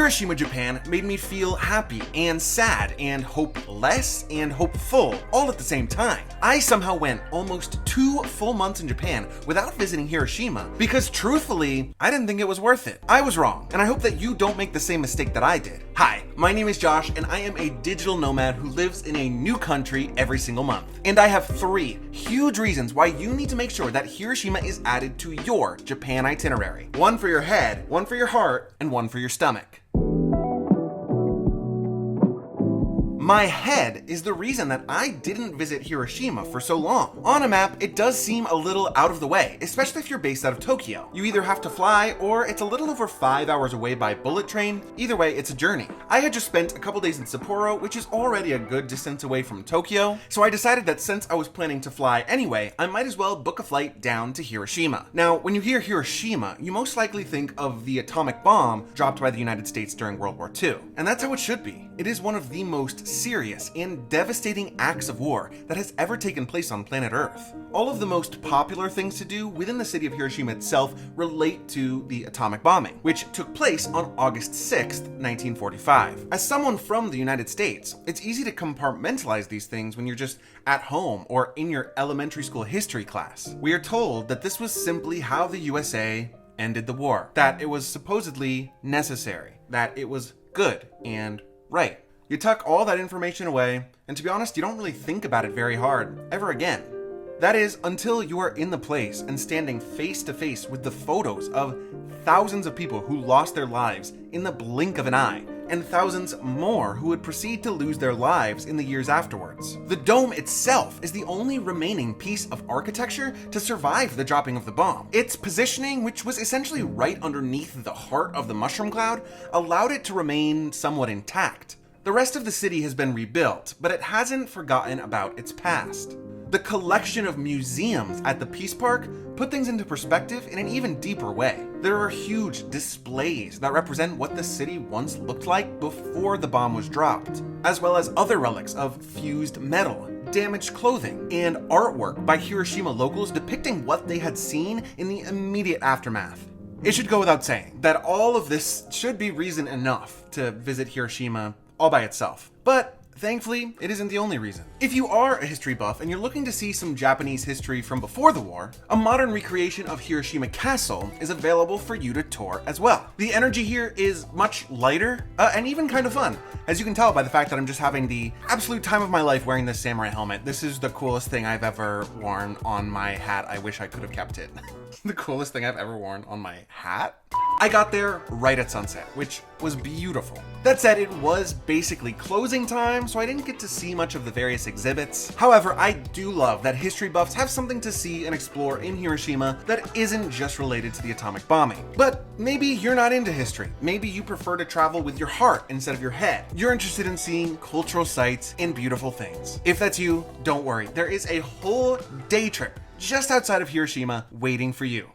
Hiroshima, Japan made me feel happy and sad and hopeless and hopeful all at the same time. I somehow went almost 2 full months in Japan without visiting Hiroshima because truthfully, I didn't think it was worth it. I was wrong, and I hope that you don't make the same mistake that I did. Hi, my name is Josh, and I am a digital nomad who lives in a new country every single month. And I have 3 huge reasons why you need to make sure that Hiroshima is added to your Japan itinerary. One for your head, one for your heart, and one for your stomach. My head is the reason that I didn't visit Hiroshima for so long. On a map, it does seem a little out of the way, especially if you're based out of Tokyo. You either have to fly or it's a little over 5 hours away by bullet train. Either way, it's a journey. I had just spent a couple days in Sapporo, which is already a good distance away from Tokyo, so I decided that since I was planning to fly anyway, I might as well book a flight down to Hiroshima. Now, when you hear Hiroshima, you most likely think of the atomic bomb dropped by the United States during World War II. And that's how it should be. It is one of the most serious and devastating acts of war that has ever taken place on planet Earth. All of the most popular things to do within the city of Hiroshima itself relate to the atomic bombing, which took place on August 6th, 1945. As someone from the United States, it's easy to compartmentalize these things when you're just at home or in your elementary school history class. We are told that this was simply how the USA ended the war, that it was supposedly necessary, that it was good and right. You tuck all that information away, and to be honest, you don't really think about it very hard ever again. That is, until you are in the place and standing face to face with the photos of thousands of people who lost their lives in the blink of an eye, and thousands more who would proceed to lose their lives in the years afterwards. The dome itself is the only remaining piece of architecture to survive the dropping of the bomb. Its positioning, which was essentially right underneath the heart of the mushroom cloud, allowed it to remain somewhat intact. The rest of the city has been rebuilt, but it hasn't forgotten about its past. The collection of museums at the Peace Park put things into perspective in an even deeper way. There are huge displays that represent what the city once looked like before the bomb was dropped, as well as other relics of fused metal, damaged clothing, and artwork by Hiroshima locals depicting what they had seen in the immediate aftermath. It should go without saying that all of this should be reason enough to visit Hiroshima all by itself. But thankfully, it isn't the only reason. If you are a history buff and you're looking to see some Japanese history from before the war, a modern recreation of Hiroshima Castle is available for you to tour as well. The energy here is much lighter and even kind of fun. As you can tell by the fact that I'm just having the absolute time of my life wearing this samurai helmet. This is the coolest thing I've ever worn on my hat. I wish I could have kept it. The coolest thing I've ever worn on my hat? I got there right at sunset, which was beautiful. That said, it was basically closing time, so I didn't get to see much of the various exhibits. However, I do love that history buffs have something to see and explore in Hiroshima that isn't just related to the atomic bombing. But maybe you're not into history. Maybe you prefer to travel with your heart instead of your head. You're interested in seeing cultural sites and beautiful things. If that's you, don't worry. There is a whole day trip just outside of Hiroshima waiting for you.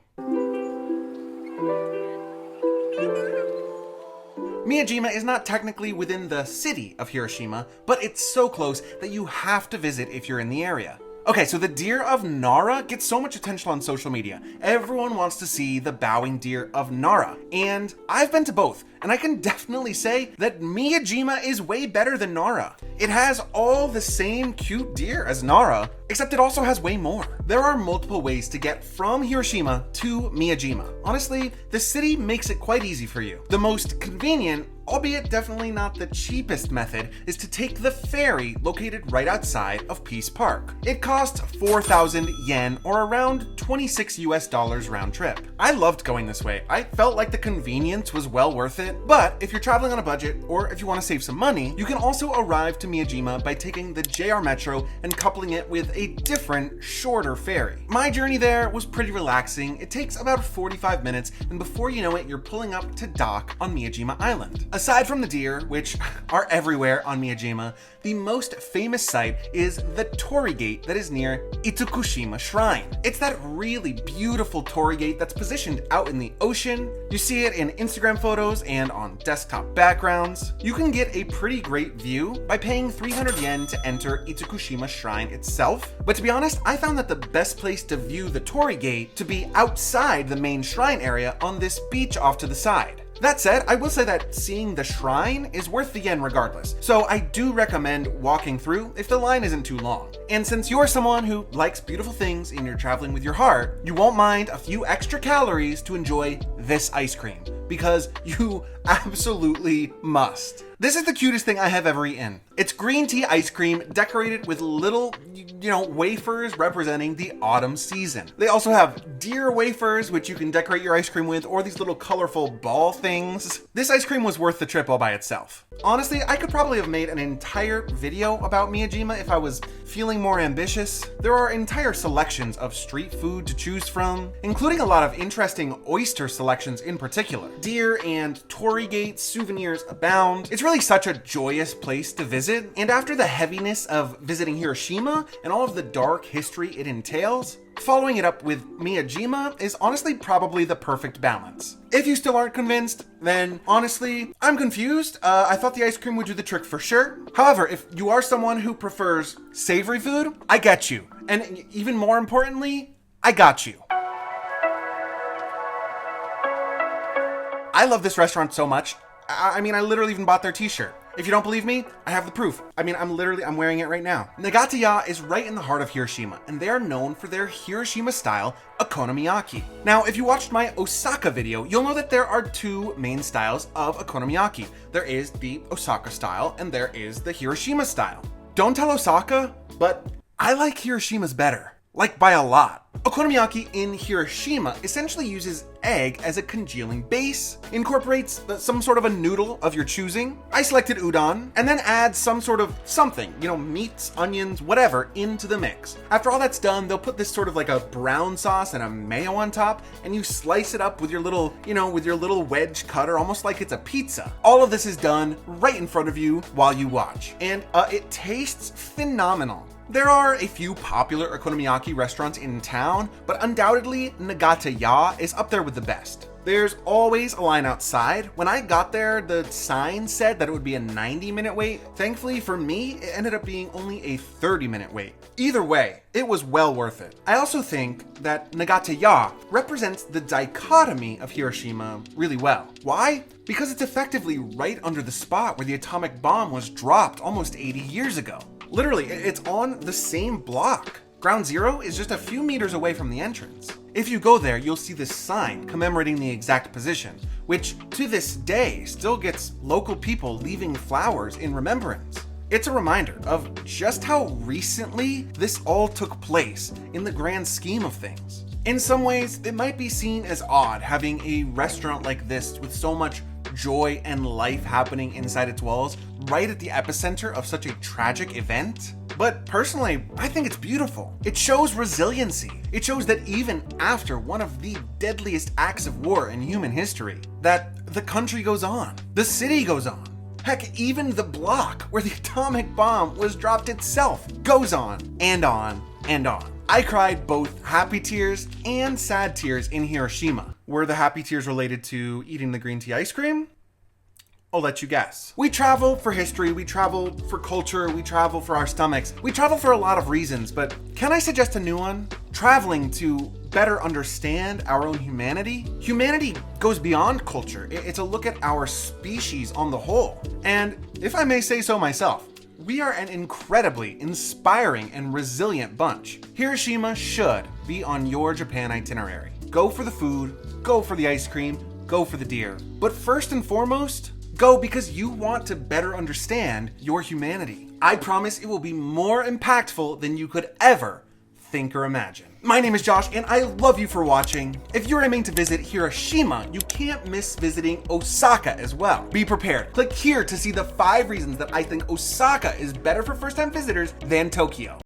Miyajima is not technically within the city of Hiroshima, but it's so close that you have to visit if you're in the area. Okay, so the deer of Nara gets so much attention on social media. Everyone wants to see the bowing deer of Nara, and I've been to both, and I can definitely say that Miyajima is way better than Nara. It has all the same cute deer as Nara, except it also has way more. There are multiple ways to get from Hiroshima to Miyajima. Honestly, the city makes it quite easy for you. The most convenient, albeit definitely not the cheapest method, is to take the ferry located right outside of Peace Park. It costs 4,000 yen or around $26 round trip. I loved going this way. I felt like the convenience was well worth it, but if you're traveling on a budget or if you want to save some money, you can also arrive to Miyajima by taking the JR Metro and coupling it with a different, shorter ferry. My journey there was pretty relaxing. It takes about 45 minutes, and before you know it, you're pulling up to dock on Miyajima Island. Aside from the deer, which are everywhere on Miyajima, the most famous site is the torii gate that is near ITSUKUSHIMA Shrine. It's that really beautiful torii gate that's positioned out in the ocean. You see it in Instagram photos and on desktop backgrounds. You can get a pretty great view by paying 300 yen to enter ITSUKUSHIMA Shrine itself. But to be honest, I found that the best place to view the torii gate to be outside the main shrine area on this beach off to the side. That said, I will say that seeing the shrine is worth the yen regardless, so I do recommend walking through if the line isn't too long. And since you're someone who likes beautiful things and you're traveling with your heart, you won't mind a few extra calories to enjoy this ice cream, because you absolutely must. This is the cutest thing I have ever eaten. It's green tea ice cream decorated with little, wafers representing the autumn season. They also have deer wafers, which you can decorate your ice cream with, or these little colorful ball things. This ice cream was worth the trip all by itself. Honestly, I could probably have made an entire video about Miyajima if I was feeling more ambitious. There are entire selections of street food to choose from, including a lot of interesting oyster selections in particular. Deer and torii gate souvenirs abound. It's really such a joyous place to visit, and after the heaviness of visiting Hiroshima and all of the dark history it entails, following it up with Miyajima is honestly probably the perfect balance. If you still aren't convinced, then honestly, I'm confused. I thought the ice cream would do the trick for sure. However, if you are someone who prefers savory food, I get you. And even more importantly, I got you. I love this restaurant so much. I literally even bought their t-shirt. If you don't believe me, I have the proof. I'm wearing it right now. NAGATA-YA is right in the heart of Hiroshima, and they are known for their Hiroshima-style okonomiyaki. Now, if you watched my Osaka video, you'll know that there are two main styles of okonomiyaki. There is the Osaka style, and there is the Hiroshima style. Don't tell Osaka, but I like Hiroshima's better. Like by a lot. Okonomiyaki in Hiroshima essentially uses egg as a congealing base, incorporates some sort of a noodle of your choosing. I selected udon, and then adds some sort of something, meats, onions, whatever, into the mix. After all that's done, they'll put this sort of like a brown sauce and a mayo on top, and you slice it up with your little, with your little wedge cutter, almost like it's a pizza. All of this is done right in front of you while you watch, and it tastes phenomenal. There are a few popular okonomiyaki restaurants in town, but undoubtedly NAGATA-YA is up there with the best. There's always a line outside. When I got there, the sign said that it would be a 90-minute wait. Thankfully for me, it ended up being only a 30-minute wait. Either way, it was well worth it. I also think that NAGATA-YA represents the dichotomy of Hiroshima really well. Why? Because it's effectively right under the spot where the atomic bomb was dropped almost 80 years ago. Literally, it's on the same block. Ground Zero is just a few meters away from the entrance. If you go there, you'll see this sign commemorating the exact position, which to this day still gets local people leaving flowers in remembrance. It's a reminder of just how recently this all took place in the grand scheme of things. In some ways, it might be seen as odd having a restaurant like this with so much joy and life happening inside its walls right at the epicenter of such a tragic event. But personally, I think it's beautiful. It shows resiliency. It shows that even after one of the deadliest acts of war in human history, that the country goes on, the city goes on. Heck, even the block where the atomic bomb was dropped itself goes on and on and on. I cried both happy tears and sad tears in Hiroshima. Were the happy tears related to eating the green tea ice cream? I'll let you guess. We travel for history, we travel for culture, we travel for our stomachs. We travel for a lot of reasons, but can I suggest a new one? Traveling to better understand our own humanity. Humanity goes beyond culture. It's a look at our species on the whole. And if I may say so myself, we are an incredibly inspiring and resilient bunch. Hiroshima should be on your Japan itinerary. Go for the food, go for the ice cream, go for the deer. But first and foremost, go because you want to better understand your humanity. I promise it will be more impactful than you could ever think or imagine. My name is Josh, and I love you for watching. If you're aiming to visit Hiroshima, you can't miss visiting Osaka as well. Be prepared. Click here to see the 5 reasons that I think Osaka is better for first-time visitors than Tokyo.